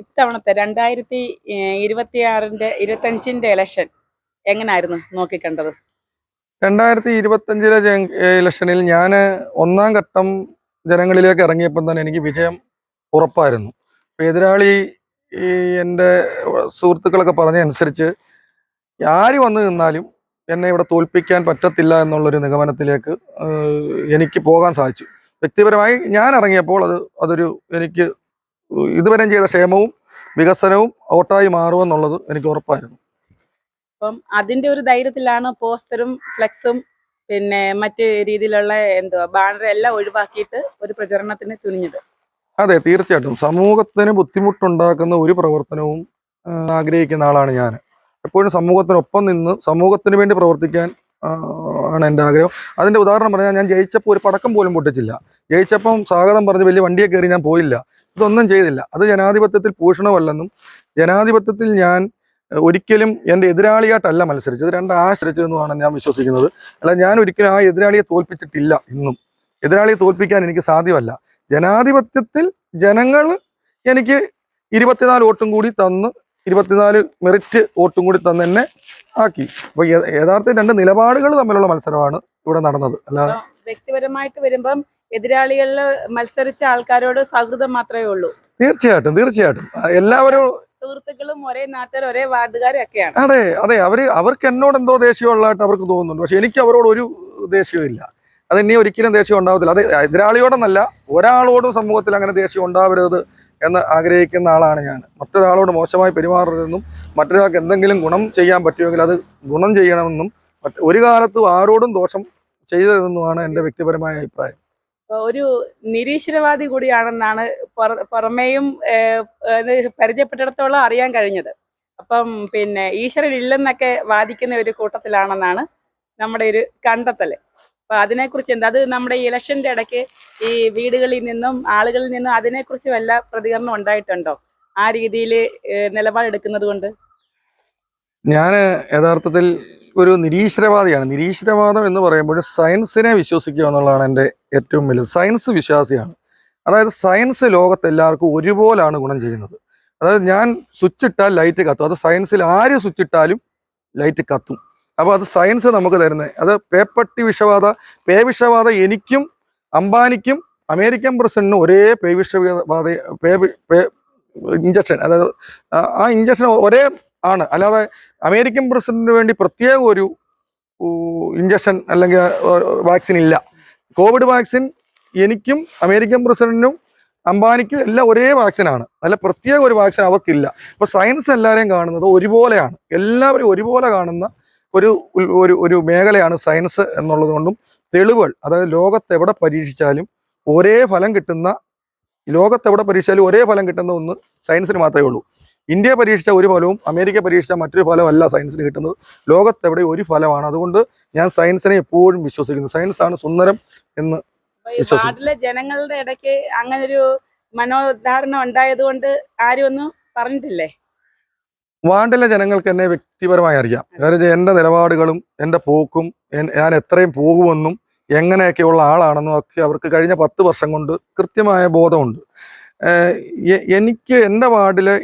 ഇത്തവണത്തെ 2025 ഇലക്ഷൻ എങ്ങനായിരുന്നു നോക്കിക്കണ്ടത്? 2025 ഇലക്ഷനിൽ ഞാൻ ഒന്നാം ഘട്ടം ജനങ്ങളിലേക്ക് ഇറങ്ങിയപ്പോൾ തന്നെ എനിക്ക് വിജയം ഉറപ്പായിരുന്നു. എതിരാളി എൻ്റെ സുഹൃത്തുക്കളൊക്കെ പറഞ്ഞതനുസരിച്ച് ആര് വന്നു നിന്നാലും എന്നെ ഇവിടെ തോൽപ്പിക്കാൻ പറ്റത്തില്ല എന്നുള്ളൊരു നിഗമനത്തിലേക്ക് എനിക്ക് പോകാൻ സാധിച്ചു. വ്യക്തിപരമായി ഞാൻ ഇറങ്ങിയപ്പോൾ എനിക്ക് ഇതുവരെ ചെയ്ത ക്ഷേമവും വികസനവും ഓട്ടായി മാറുമെന്നുള്ളത് എനിക്ക് ഉറപ്പായിരുന്നു. അപ്പം അതിന്റെ ഒരു ധൈര്യത്തിലാണ് പോസ്റ്ററും ഫ്ലെക്സും പിന്നെ മറ്റ് രീതിയിലുള്ള ബാനർ എല്ലാം ഒഴിവാക്കിയിട്ട് ഒരു പ്രചരണത്തിന് തുനിഞ്ഞത്. അതെ, തീർച്ചയായിട്ടും സമൂഹത്തിന് ബുദ്ധിമുട്ടുണ്ടാക്കുന്ന ഒരു പ്രവർത്തനവും ആഗ്രഹിക്കുന്ന ആളാണ് ഞാൻ. എപ്പോഴും സമൂഹത്തിനൊപ്പം നിന്ന് സമൂഹത്തിന് വേണ്ടി പ്രവർത്തിക്കാൻ ആണ് എൻ്റെ ആഗ്രഹം. അതിൻ്റെ ഉദാഹരണം പറഞ്ഞാൽ, ഞാൻ ജയിച്ചപ്പോൾ ഒരു പടക്കം പോലും പൊട്ടിച്ചില്ല. ജയിച്ചപ്പം സ്വാഗതം പറഞ്ഞ് വലിയ വണ്ടിയെ കയറി ഞാൻ പോയില്ല. ഇതൊന്നും ചെയ്തില്ല. അത് ജനാധിപത്യത്തിൽ ഭൂഷണമല്ലെന്നും ജനാധിപത്യത്തിൽ ഞാൻ ഒരിക്കലും എൻ്റെ എതിരാളിയായിട്ടല്ല മത്സരിച്ചത്, ആശ്രയിച്ചതെന്നുമാണ് ഞാൻ വിശ്വസിക്കുന്നത്. അല്ല, ഞാൻ ഒരിക്കലും ആ എതിരാളിയെ തോൽപ്പിച്ചിട്ടില്ല. ഇന്നും എതിരാളിയെ തോൽപ്പിക്കാൻ എനിക്ക് സാധ്യമല്ല. ജനാധിപത്യത്തിൽ ജനങ്ങൾ എനിക്ക് 24 വോട്ടും കൂടി തന്ന് 24 മെറിറ്റ് വോട്ടും കൂടി തന്ന് എന്നെ ആക്കി. അപ്പൊ യഥാർത്ഥ രണ്ട് നിലപാടുകൾ തമ്മിലുള്ള മത്സരമാണ് ഇവിടെ നടന്നത്. അല്ല, വ്യക്തിപരമായിട്ട് വരുമ്പം എതിരാളികളിൽ മത്സരിച്ച ആൾക്കാരോട് സൗഹൃദം മാത്രമേ ഉള്ളൂ. തീർച്ചയായിട്ടും എല്ലാവരും സുഹൃത്തുക്കളും ഒരേ നാട്ടുകാർ, ഒരേ വാർഡുകാരും ഒക്കെയാണ്. അതെ, അവർക്ക് എന്നോട് എന്തോ ദേഷ്യമുള്ളതായിട്ട് അവർക്ക് തോന്നുന്നുണ്ട്. പക്ഷെ എനിക്ക് അവരോട് ഒരു ദേഷ്യവും ഇല്ല. ഇനി ഒരിക്കലും ദേഷ്യം ഉണ്ടാവത്തില്ല. അത് എതിരാളിയോടെന്നല്ല, ഒരാളോടും സമൂഹത്തിൽ അങ്ങനെ ദേഷ്യം ഉണ്ടാവരുത് എന്ന് ആഗ്രഹിക്കുന്ന ആളാണ് ഞാൻ. മറ്റൊരാളോട് മോശമായി പെരുമാറരുതെന്നും മറ്റൊരാൾക്ക് എന്തെങ്കിലും ഗുണം ചെയ്യാൻ പറ്റുമെങ്കിൽ അത് ഗുണം ചെയ്യണമെന്നും ഒരു കാലത്തും ആരോടും ദോഷം ചെയ്തതെന്നുമാണ് എൻ്റെ വ്യക്തിപരമായ അഭിപ്രായം. ഒരു നിരീശ്വരവാദി കൂടിയാണെന്നാണ് പുറമേയും പരിചയപ്പെട്ടിടത്തോളം അറിയാൻ കഴിഞ്ഞത്. അപ്പം പിന്നെ ഈശ്വരൻ ഇല്ലെന്നൊക്കെ വാദിക്കുന്ന ഒരു കൂട്ടത്തിലാണെന്നാണ് നമ്മുടെ ഒരു കണ്ടെത്തൽ. അപ്പൊ അതിനെക്കുറിച്ച് എന്താ, അത് നമ്മുടെ ഇലക്ഷന്റെ ഇടയ്ക്ക് ഈ വീടുകളിൽ നിന്നും ആളുകളിൽ നിന്നും അതിനെക്കുറിച്ച് വല്ല പ്രതികരണം ഉണ്ടായിട്ടുണ്ടോ? ആ രീതിയിൽ നിലപാടെടുക്കുന്നത് കൊണ്ട് ഞാൻ യഥാർത്ഥത്തിൽ ഒരു നിരീശ്വരവാദിയാണ്. നിരീശ്വരവാദം എന്ന് പറയുമ്പോൾ സയൻസിനെ വിശ്വസിക്കുക എന്നുള്ളതാണ് എൻ്റെ ഏറ്റവും വലുത്. സയൻസ് വിശ്വാസിയാണ്. അതായത് സയൻസ് ലോകത്ത് എല്ലാവർക്കും ഒരുപോലാണ് ഗുണം ചെയ്യുന്നത്. അതായത് ഞാൻ സ്വിച്ച് ഇട്ടാൽ ലൈറ്റ് കത്തും. അത് സയൻസിൽ ആര് സ്വിച്ച് ഇട്ടാലും ലൈറ്റ് കത്തും. അപ്പോൾ അത് സയൻസ് നമുക്ക് തരുന്നത്. അത് പേ വിഷബാധ എനിക്കും അംബാനിക്കും അമേരിക്കൻ പ്രസിഡന്റിനും ഒരേ ഇഞ്ചക്ഷൻ, അതായത് ആ ഇഞ്ചക്ഷൻ ഒരേ ആണ്. അല്ലാതെ അമേരിക്കൻ പ്രസിഡന്റിന് വേണ്ടി പ്രത്യേക ഒരു ഇഞ്ചക്ഷൻ അല്ലെങ്കിൽ വാക്സിൻ ഇല്ല. കോവിഡ് വാക്സിൻ എനിക്കും അമേരിക്കൻ പ്രസിഡന്റിനും അംബാനിക്കും എല്ലാം ഒരേ വാക്സിനാണ്. അല്ല, പ്രത്യേക ഒരു വാക്സിൻ അവർക്കില്ല. അപ്പൊ സയൻസ് എല്ലാവരെയും കാണുന്നത് ഒരുപോലെയാണ്. എല്ലാവരും ഒരുപോലെ കാണുന്ന ഒരു മേഖലയാണ് സയൻസ് എന്നുള്ളത് കൊണ്ടും തെളിവുകൾ, അതായത് ലോകത്തെവിടെ പരീക്ഷിച്ചാലും ഒരേ ഫലം കിട്ടുന്ന ഒന്ന് സയൻസിന് മാത്രമേ ഉള്ളൂ. ഇന്ത്യ പരീക്ഷിച്ച ഒരു ഫലവും അമേരിക്ക പരീക്ഷിച്ച മറ്റൊരു ഫലമല്ല സയൻസിന് കിട്ടുന്നത്. ലോകത്തെവിടെ ഒരു ഫലമാണ്. അതുകൊണ്ട് ഞാൻ സയൻസിനെ എപ്പോഴും വിശ്വസിക്കുന്നു. സയൻസ് ആണ് സുന്ദരം എന്ന് വിശ്വസിക്കുന്നു. ജനങ്ങളുടെ ഇടയ്ക്ക് അങ്ങനെ ഒരു മനോധാരണ ഉണ്ടായതുകൊണ്ട് ആരും ഒന്നും പറഞ്ഞിട്ടില്ലേ? വാർഡിലെ ജനങ്ങൾക്ക് എന്നെ വ്യക്തിപരമായി അറിയാം. കാരണം എൻ്റെ നിലപാടുകളും എൻ്റെ പോക്കും ഞാൻ എത്രയും പോകുമെന്നും എങ്ങനെയൊക്കെയുള്ള ആളാണെന്നും ഒക്കെ അവർക്ക് കഴിഞ്ഞ 10 വർഷം കൊണ്ട് കൃത്യമായ ബോധമുണ്ട്. എനിക്ക് എൻ്റെ വാർഡിലെ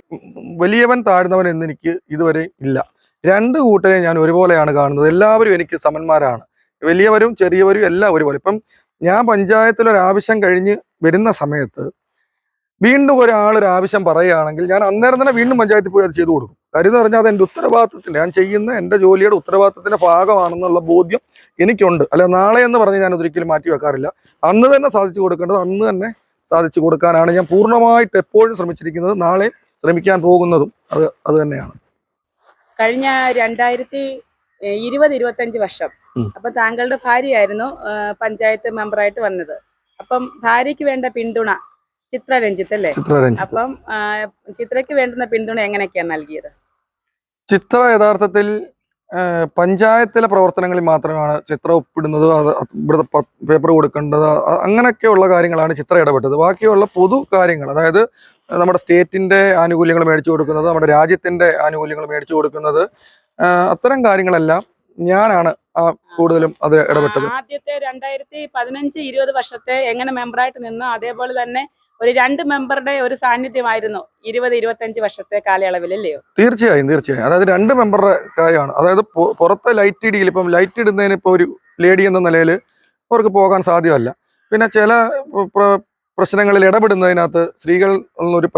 വലിയവൻ താഴ്ന്നവൻ എന്നെനിക്ക് ഇതുവരെ ഇല്ല. രണ്ട് കൂട്ടരെ ഞാൻ ഒരുപോലെയാണ് കാണുന്നത്. എല്ലാവരും എനിക്ക് സമന്മാരാണ്. വലിയവരും ചെറിയവരും എല്ലാം ഒരുപോലെ. ഇപ്പം ഞാൻ പഞ്ചായത്തിലൊരാവശ്യം കഴിഞ്ഞ് വരുന്ന സമയത്ത് വീണ്ടും ഒരാളൊരാവശ്യം പറയുകയാണെങ്കിൽ ഞാൻ അന്നേരം തന്നെ വീണ്ടും പഞ്ചായത്തിൽ പോയി അത് ചെയ്തു കൊടുക്കും. കാര്യം എന്ന് പറഞ്ഞാൽ അത് എൻ്റെ ഉത്തരവാദിത്തത്തിൻ്റെ, ഞാൻ ചെയ്യുന്ന എൻ്റെ ജോലിയുടെ ഉത്തരവാദിത്തത്തിൻ്റെ ഭാഗമാണെന്നുള്ള ബോധ്യം എനിക്കുണ്ട്. അല്ല, നാളെ എന്ന് പറഞ്ഞ് ഞാൻ ഒരിക്കലും മാറ്റി വെക്കാറില്ല. അന്ന് തന്നെ സാധിച്ചു കൊടുക്കേണ്ടത് അന്ന് തന്നെ സാധിച്ചു കൊടുക്കാനാണ് ഞാൻ പൂർണ്ണമായിട്ട് എപ്പോഴും ശ്രമിച്ചിരിക്കുന്നത്. നാളെ ശ്രമിക്കാൻ പോകുന്നതും അത് തന്നെയാണ്. കഴിഞ്ഞ 2020-25 വർഷം അപ്പൊ താങ്കളുടെ ഭാര്യയായിരുന്നു പഞ്ചായത്ത് മെമ്പറായിട്ട് വന്നത്. അപ്പം ഭാര്യയ്ക്ക് വേണ്ട പിന്തുണ ചിത്ര രഞ്ജിത്ത് അല്ലേ? അപ്പം ചിത്രയ്ക്ക് വേണ്ടുന്ന പിന്തുണ എങ്ങനെയൊക്കെയാണ് നൽകിയത്? ചിത്ര യഥാർത്ഥത്തിൽ പഞ്ചായത്തിലെ പ്രവർത്തനങ്ങളിൽ മാത്രമാണ് ചിത്ര ഒപ്പിടുന്നത്, ഇവിടുത്തെ പേപ്പർ കൊടുക്കേണ്ടത്, അങ്ങനെയൊക്കെയുള്ള കാര്യങ്ങളാണ് ചിത്ര ഇടപെട്ടത്. ബാക്കിയുള്ള പൊതു കാര്യങ്ങൾ, അതായത് നമ്മുടെ സ്റ്റേറ്റിന്റെ ആനുകൂല്യങ്ങൾ മേടിച്ചു കൊടുക്കുന്നത്, നമ്മുടെ രാജ്യത്തിന്റെ ആനുകൂല്യങ്ങൾ മേടിച്ചു കൊടുക്കുന്നത്, അത്തരം കാര്യങ്ങളെല്ലാം ഞാനാണ് കൂടുതലും അത് ഇടപെട്ടത്. ആദ്യത്തെ 2015-20 വർഷത്തെ എങ്ങനെ മെമ്പറായിട്ട് നിന്നോ അതേപോലെ തന്നെ ഒരു 2 മെമ്പറുടെ ഒരു സാന്നിധ്യമായിരുന്നു 20-25 വർഷത്തെ കാലയളവിൽ, അല്ലയോ? തീർച്ചയായും തീർച്ചയായും. അതായത് 2 മെമ്പറുടെ കാര്യമാണ്. അതായത് പുറത്തെ ലൈറ്റ് ഇടിയിൽ ഇപ്പം ലൈറ്റ് ഇടുന്നതിന് ഇപ്പോൾ ഒരു ലേഡി എന്ന നിലയിൽ അവർക്ക് പോകാൻ സാധ്യമല്ല. പിന്നെ ചില പ്രശ്നങ്ങളിൽ ഇടപെടുന്നതിനകത്ത് സ്ത്രീകൾ ഉള്ളൊരു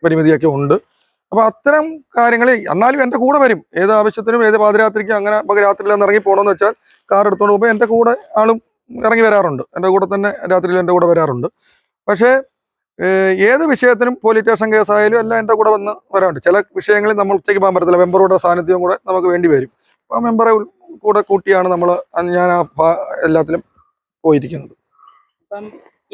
പരിമിതിയൊക്കെ ഉണ്ട്. അപ്പോൾ അത്തരം കാര്യങ്ങളിൽ എന്നാലും എൻ്റെ കൂടെ വരും. ഏത് ആവശ്യത്തിനും ഏത് പാതിരാത്രിക്കും അങ്ങനെ രാത്രിയിലൊന്ന് ഇറങ്ങി പോകണമെന്ന് വെച്ചാൽ കാർ എടുത്തുകൊണ്ട് പോകുമ്പോൾ എൻ്റെ കൂടെ ആളും ഇറങ്ങി വരാറുണ്ട്. എൻ്റെ കൂടെ തന്നെ രാത്രിയിൽ എൻ്റെ കൂടെ വരാറുണ്ട്. പക്ഷേ ഏത് വിഷയത്തിനും പോലീസ് സ്റ്റേഷൻ കേസായാലും എല്ലാം എൻ്റെ കൂടെ വരാറുണ്ട്. ചില വിഷയങ്ങളിൽ നമ്മൾ ഒറ്റയ്ക്ക് പോകാൻ പറ്റത്തില്ല, മെമ്പറുടെ സാന്നിധ്യം കൂടെ നമുക്ക് വേണ്ടി വരും. അപ്പോൾ ആ മെമ്പറെ കൂടെ കൂട്ടിയാണ് ഞാൻ എല്ലാത്തിലും പോയിരിക്കുന്നത്. അപ്പം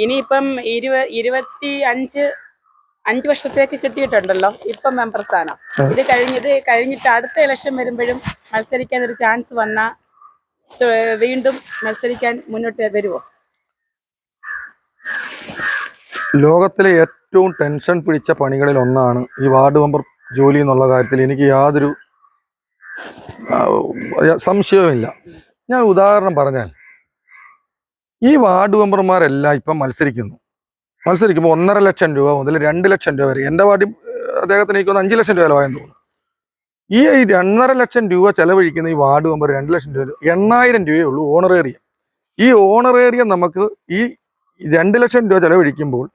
ഇനിയിപ്പം 25 വർഷത്തേക്ക് കിട്ടിയിട്ടുണ്ടല്ലോ ഇപ്പം മെമ്പർ സ്ഥാനം. ഇത് കഴിഞ്ഞിട്ട് അടുത്ത ഇലക്ഷൻ വരുമ്പോഴും മത്സരിക്കാൻ ഒരു ചാൻസ് വന്നാൽ വീണ്ടും മത്സരിക്കാൻ മുന്നോട്ട് വരുമോ? ലോകത്തിലെ ഏറ്റവും ടെൻഷൻ പിടിച്ച പണികളിൽ ഒന്നാണ് ഈ വാർഡ് മെമ്പർ ജോലി എന്നുള്ള കാര്യത്തിൽ എനിക്ക് യാതൊരു സംശയവുമില്ല. ഞാൻ ഉദാഹരണം പറഞ്ഞാൽ, ഈ വാർഡ് മെമ്പർമാരെല്ലാം ഇപ്പം മത്സരിക്കുമ്പോൾ 1.5 ലക്ഷം രൂപ മുതൽ 2 ലക്ഷം രൂപ വരെ. എൻ്റെ വാർഡിൽ അദ്ദേഹത്തിന് എനിക്കൊന്ന് 5 ലക്ഷം രൂപ ചിലവായെന്ന് തോന്നുന്നു. ഈ 2.5 ലക്ഷം രൂപ ചെലവഴിക്കുന്ന ഈ വാർഡ് മെമ്പർ 2 ലക്ഷം രൂപ 8000 രൂപയേ ഉള്ളൂ ഓണറേറിയം. ഈ ഓണറേറിയം നമുക്ക് ഈ 2 ലക്ഷം രൂപ ചെലവഴിക്കുമ്പോൾ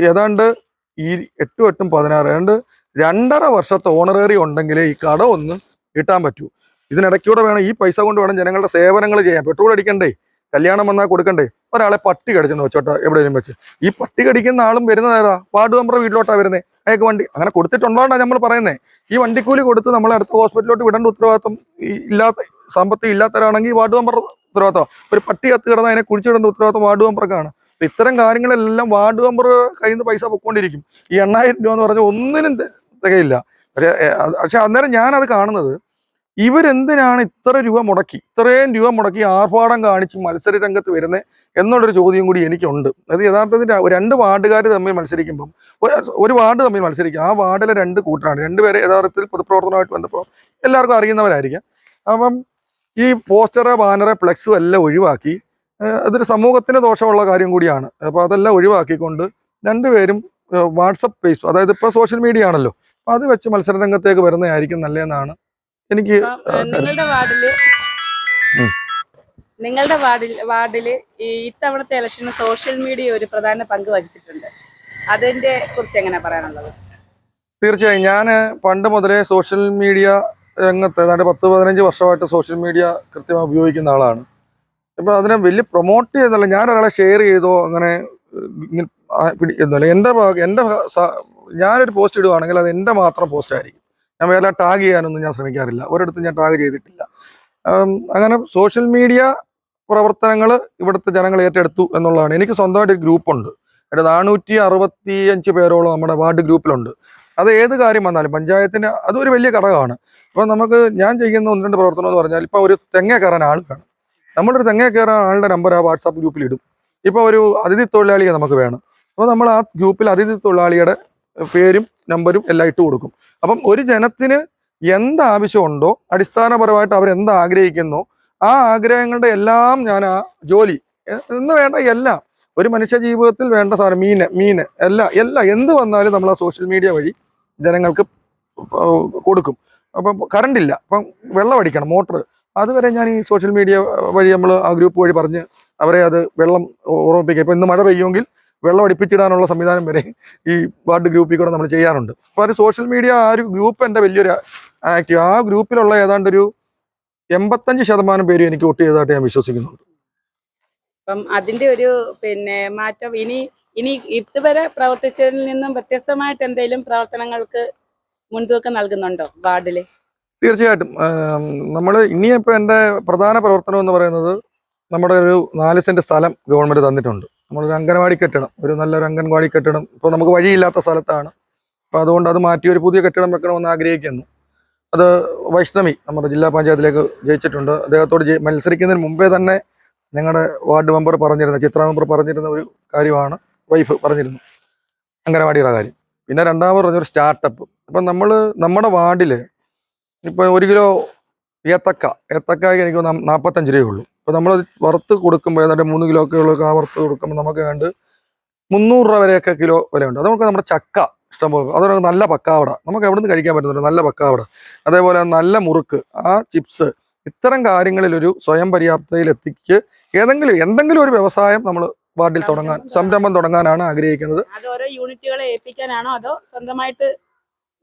ഏതാണ്ട് ഈ 8 8 16 ഏതാണ്ട് 2.5 വർഷത്തെ ഓണറേറിയം ഉണ്ടെങ്കിലേ ഈ കട ഒന്ന് കിട്ടാൻ പറ്റൂ. ഇതിനിടയ്ക്കൂടെ വേണം, ഈ പൈസ കൊണ്ട് വേണം ജനങ്ങളുടെ സേവനങ്ങൾ ചെയ്യാൻ. പെട്രോൾ അടിക്കണ്ടേ, കല്യാണം വന്നാൽ കൊടുക്കണ്ടേ. ഒരാളെ പട്ടി കടിച്ചെന്ന് വെച്ചോട്ടെ എവിടെയെങ്കിലും വെച്ച്, ഈ പട്ടി കടിക്കുന്ന ആളും വരുന്നതാ വാർഡ് മെമ്പറുടെ വീട്ടിലോട്ടാണ് വരുന്നത്. അയാൾക്ക് വണ്ടി അങ്ങനെ കൊടുത്തിട്ടുള്ളതാണ് നമ്മൾ പറയുന്നത്. ഈ വണ്ടിക്കൂലി കൊടുത്ത് നമ്മളെ അടുത്ത ഹോസ്പിറ്റലിലോട്ട് വിടേണ്ട ഉത്തരവാദിത്വം സാമ്പത്തികം ഇല്ലാത്തവരാണെങ്കിൽ വാർഡ് മെമ്പർ ഉത്തരവാദിത്വം. ഒരു പട്ടി കത്ത് കിടന്ന് അതിനെ കുഴിച്ചിടേണ്ട ഉത്തരവാദിത്വം വാർഡ് മെമ്പർക്കാണ്. ഇത്തരം കാര്യങ്ങളെല്ലാം വാർഡ് മെമ്പർ കയ്യിൽ നിന്ന് പൈസ പൊക്കോണ്ടിരിക്കും. ഈ 8000 രൂപ എന്ന് പറഞ്ഞാൽ ഒന്നിനും തികയില്ല. പക്ഷെ അന്നേരം ഞാനത് കാണുന്നത്, ഇവരെന്തിനാണ് ഇത്രയും രൂപ മുടക്കി ആർഭാടം കാണിച്ച് മത്സര രംഗത്ത് വരുന്നത് എന്നുള്ളൊരു ചോദ്യം കൂടി എനിക്കുണ്ട്. അത് യഥാർത്ഥത്തിൽ 2 വാർഡുകാർ തമ്മിൽ മത്സരിക്കുമ്പം, ഒരു വാർഡ് തമ്മിൽ മത്സരിക്കും, ആ വാർഡിലെ 2 കൂട്ടരാണ്. 2 പേരെ യഥാർത്ഥത്തിൽ പൊതുപ്രവർത്തനമായിട്ട് ബന്ധപ്പെടും എല്ലാവർക്കും അറിയുന്നവരായിരിക്കാം. അപ്പം ഈ പോസ്റ്ററ്, ബാനറ്, ഫ്ലെക്സും എല്ലാം ഒഴിവാക്കി, അതൊരു സമൂഹത്തിന് ദോഷമുള്ള കാര്യം കൂടിയാണ്. അപ്പോൾ അതെല്ലാം ഒഴിവാക്കിക്കൊണ്ട് 2 പേരും വാട്സപ്പ് പേജ്, അതായത് ഇപ്പോൾ സോഷ്യൽ മീഡിയ ആണല്ലോ, അപ്പോൾ അത് വെച്ച് മത്സര രംഗത്തേക്ക് വരുന്നതായിരിക്കും നല്ലതെന്നാണ് എനിക്ക്. നിങ്ങളുടെ വാർഡില് ഈ ഇത്തവണത്തെ ഇലക്ഷന് സോഷ്യൽ മീഡിയ ഒരു പ്രധാന പങ്ക് വഹിച്ചിട്ടുണ്ട്. അതിന്റെ കുറിച്ച് എങ്ങനെ പറയാനുള്ളത്? തീർച്ചയായും. ഞാൻ പണ്ട് മുതലേ സോഷ്യൽ മീഡിയ രംഗത്ത് ഏതാണ്ട് 10-15 വർഷമായിട്ട് സോഷ്യൽ മീഡിയ കൃത്യമായി ഉപയോഗിക്കുന്ന ആളാണ്. ഇപ്പം അതിനെ വലിയ പ്രൊമോട്ട് ചെയ്തല്ല, ഞാനൊരാളെ ഷെയർ ചെയ്തോ അങ്ങനെ പിടിക്കുന്നില്ല. ഞാനൊരു പോസ്റ്റ് ഇടുവാണെങ്കിൽ അത് എൻ്റെ മാത്രം പോസ്റ്റ് ആയിരിക്കും. ഞാൻ വേറെ ടാഗ് ചെയ്യാനൊന്നും ഞാൻ ശ്രമിക്കാറില്ല, ഒരിടത്തും ഞാൻ ടാഗ് ചെയ്തിട്ടില്ല. അങ്ങനെ സോഷ്യൽ മീഡിയ പ്രവർത്തനങ്ങൾ ഇവിടുത്തെ ജനങ്ങൾ ഏറ്റെടുത്തു എന്നുള്ളതാണ്. എനിക്ക് സ്വന്തമായിട്ട് ഒരു ഗ്രൂപ്പുണ്ട്. 465 പേരോളം നമ്മുടെ വാർഡ് ഗ്രൂപ്പിലുണ്ട്. അത് ഏത് കാര്യം വന്നാലും പഞ്ചായത്തിന് അതൊരു വലിയ ഘടകമാണ്. അപ്പോൾ ഞാൻ ചെയ്യുന്ന 1-2 പ്രവർത്തനം എന്ന് പറഞ്ഞാൽ, ഇപ്പോൾ ഒരു തെങ്ങ കയറാൻ ആൾ വേണം, നമ്മളൊരു തെങ്ങ കയറാൻ ആളുടെ നമ്പർ ആ വാട്സാപ്പ് ഗ്രൂപ്പിൽ ഇടും. ഇപ്പോൾ ഒരു അതിഥി തൊഴിലാളിയെ നമുക്ക് വേണം, അപ്പോൾ നമ്മൾ ആ ഗ്രൂപ്പിൽ അതിഥി തൊഴിലാളിയുടെ പേരും നമ്പരും എല്ലാം ഇട്ട് കൊടുക്കും. അപ്പം ഒരു ജനത്തിന് എന്താവശ്യമുണ്ടോ, അടിസ്ഥാനപരമായിട്ട് അവരെന്ത് ആഗ്രഹിക്കുന്നോ ആ ആഗ്രഹങ്ങളുടെ എല്ലാം ഞാൻ ആ ജോലി എന്ന് വേണ്ട എല്ലാം, ഒരു മനുഷ്യ ജീവിതത്തിൽ വേണ്ട സാധനം, മീന് എല്ലാം എന്ത് വന്നാലും നമ്മൾ ആ സോഷ്യൽ മീഡിയ വഴി ജനങ്ങൾക്ക് കൊടുക്കും. അപ്പം കറണ്ടില്ല, അപ്പം വെള്ളം അടിക്കണം, മോട്ടർ, അതുവരെ ഞാൻ ഈ സോഷ്യൽ മീഡിയ വഴി നമ്മൾ ആ ഗ്രൂപ്പ് വഴി പറഞ്ഞ് അവരെ അത് വെള്ളം ഉറപ്പിക്കുക. ഇപ്പം ഇന്ന് മഴ പെയ്യുമെങ്കിൽ വെള്ളം അടിപ്പിച്ചിടാനുള്ള സംവിധാനം വരെ ഈ വാർഡ് ഗ്രൂപ്പിൽ കൂടെ നമ്മൾ ചെയ്യാറുണ്ട്. അപ്പോൾ ഒരു സോഷ്യൽ മീഡിയ ആ ഒരു ഗ്രൂപ്പ് എൻ്റെ വലിയൊരു ആക്റ്റീവ്. ആ ഗ്രൂപ്പിലുള്ള ഏതാണ്ട് ഒരു 85% പേര് എനിക്ക് വോട്ട് ചെയ്തതായിട്ട് ഞാൻ വിശ്വസിക്കുന്നുണ്ട്. അപ്പം അതിന്റെ ഒരു മാറ്റം ഇനി ഇതുവരെ പ്രവർത്തിച്ചതിൽ നിന്നും വ്യത്യസ്തമായിട്ട് എന്തെങ്കിലും പ്രവർത്തനങ്ങൾക്ക് മുൻതൂക്കം നൽകുന്നുണ്ടോ വാർഡില്? തീർച്ചയായിട്ടും. നമ്മൾ ഇനിയിപ്പോൾ എൻ്റെ പ്രധാന പ്രവർത്തനം എന്ന് പറയുന്നത്, നമ്മുടെ ഒരു 4 സെന്റ് സ്ഥലം ഗവൺമെൻറ് തന്നിട്ടുണ്ട്. നമ്മളൊരു അംഗൻവാടി കെട്ടിടം, ഒരു നല്ലൊരു അംഗൻവാടി കെട്ടിടം ഇപ്പോൾ നമുക്ക് വഴിയില്ലാത്ത സ്ഥലത്താണ്. അപ്പോൾ അതുകൊണ്ട് അത് മാറ്റി ഒരു പുതിയ കെട്ടിടം വെക്കണമെന്ന് ആഗ്രഹിക്കുന്നു. അത് വൈഷ്ണവി നമ്മുടെ ജില്ലാ പഞ്ചായത്തിലേക്ക് ജയിച്ചിട്ടുണ്ട്. അദ്ദേഹത്തോട് മത്സരിക്കുന്നതിന് മുമ്പേ തന്നെ ഞങ്ങളുടെ വാർഡ് മെമ്പർ ചിത്ര മെമ്പർ പറഞ്ഞിരുന്ന ഒരു കാര്യമാണ്, വൈഫ് പറഞ്ഞിരുന്നു അംഗനവാടിയുടെ കാര്യം. പിന്നെ രണ്ടാമത് പറഞ്ഞൊരു സ്റ്റാർട്ടപ്പ്. അപ്പം നമ്മുടെ വാർഡിൽ ഇപ്പോൾ 1 കിലോ ഏത്തക്കായ്ക്ക് എനിക്ക് 45 രൂപയേ ഉള്ളൂ. അപ്പോൾ നമ്മൾ വറുത്ത് കൊടുക്കുമ്പോൾ ഏതാണ്ട് 3 കിലോ ഒക്കെ ഉള്ള വറുത്ത് കൊടുക്കുമ്പോൾ നമുക്ക് വേണ്ട 300 രൂപ വരെയൊക്കെ കിലോ വിലയുണ്ട്. അത് നമുക്ക് നമ്മുടെ ചക്ക ഇഷ്ടംപോലെ, അതൊരു നല്ല പക്കാവട, നമുക്ക് എവിടെ നിന്ന് കഴിക്കാൻ പറ്റുന്നുണ്ട് നല്ല പക്കാവട, അതേപോലെ നല്ല മുറുക്ക്, ആ ചിപ്സ്, ഇത്തരം കാര്യങ്ങളിലൊരു സ്വയം പര്യാപ്തതയിൽ എത്തിക്ക് എന്തെങ്കിലും ഒരു വ്യവസായം നമ്മൾ വാർഡിൽ സംരംഭം തുടങ്ങാനാണ് ആഗ്രഹിക്കുന്നത്. അത് ഓരോ യൂണിറ്റുകളെ ഏൽപ്പിക്കാനാണോ അതോ സ്വന്തമായിട്ട്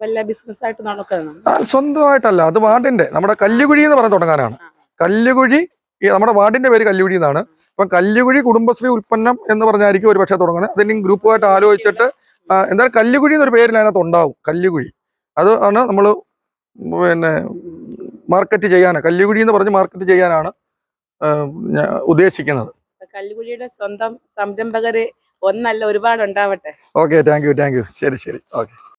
വല്ല ബിസിനസ് ആയിട്ട് നടക്കണം? സ്വന്തമായിട്ടല്ല, അത് വാർഡിന്റെ നമ്മുടെ കല്ലുകുഴി എന്ന് പറഞ്ഞ് തുടങ്ങാനാണ്. കല്ലുകുഴി, നമ്മുടെ വാർഡിന്റെ പേര് കല്ലുകുഴി എന്നാണ്. അപ്പം കല്ലുകുഴി കുടുംബശ്രീ ഉൽപ്പന്നം എന്ന് പറഞ്ഞായിരിക്കും ഒരു പക്ഷേ തുടങ്ങുന്നത്. അതിന് ഗ്രൂപ്പുമായിട്ട് ആലോചിച്ചിട്ട് എന്തായാലും കല്ലുകുഴി എന്നൊരു പേരിൽ അതിനകത്ത് ഉണ്ടാവും. കല്ലുകുഴി അത് ആണ് നമ്മൾ പിന്നെ മാർക്കറ്റ് ചെയ്യാനാണ്, കല്ലുകുഴി എന്ന് പറഞ്ഞ് മാർക്കറ്റ് ചെയ്യാനാണ് ഉദ്ദേശിക്കുന്നത്. കല്ലുകുഴിയുടെ സ്വന്തം സംരംഭകര് ഒന്നല്ല ഒരുപാട് ഉണ്ടാവട്ടെ. Okay, thank you. ശരി, ഓക്കെ.